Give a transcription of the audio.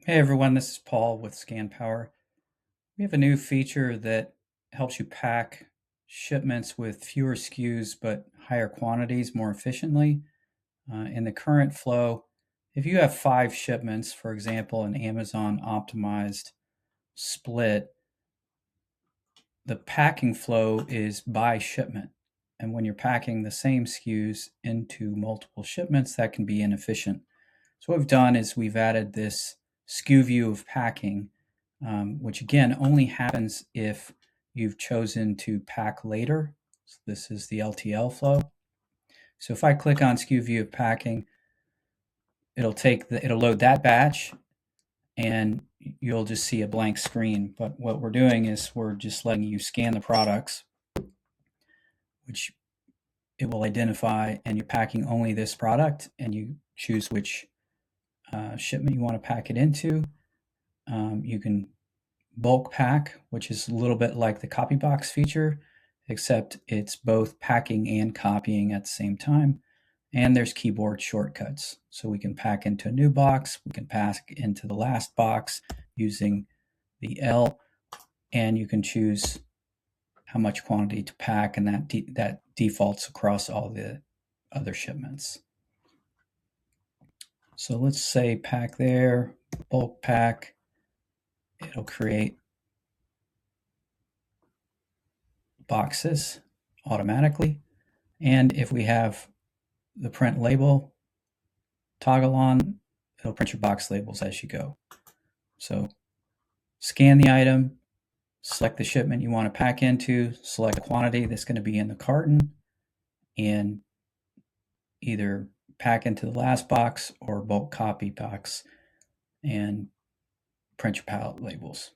Hey everyone, this is Paul with ScanPower. We have a new feature that helps you pack shipments with fewer SKUs but higher quantities more efficiently. In the current flow, if you have 5 shipments, for example, an Amazon optimized split, the packing flow is by shipment. And when you're packing the same SKUs into multiple shipments, that can be inefficient. So what we've done is we've added this SKU view of packing, which again only happens if you've chosen to pack later. So this is the LTL flow. So if I click on SKU view of packing, it'll load that batch, and you'll just see a blank screen. But what we're doing is we're just letting you scan the products, which it will identify, and you're packing only this product, and you choose which shipment you want to pack it into. You can bulk pack, which is a little bit like the copy box feature, except it's both packing and copying at the same time. And there's keyboard shortcuts. So we can pack into a new box, we can pack into the last box using the L, and you can choose how much quantity to pack, and that defaults across all the other shipments. So let's say pack there, bulk pack. It'll create boxes automatically. And if we have the print label toggle on, it'll print your box labels as you go. So scan the item, select the shipment you want to pack into, select the quantity that's going to be in the carton, and either pack into the last box or bulk copy box and print your pallet labels.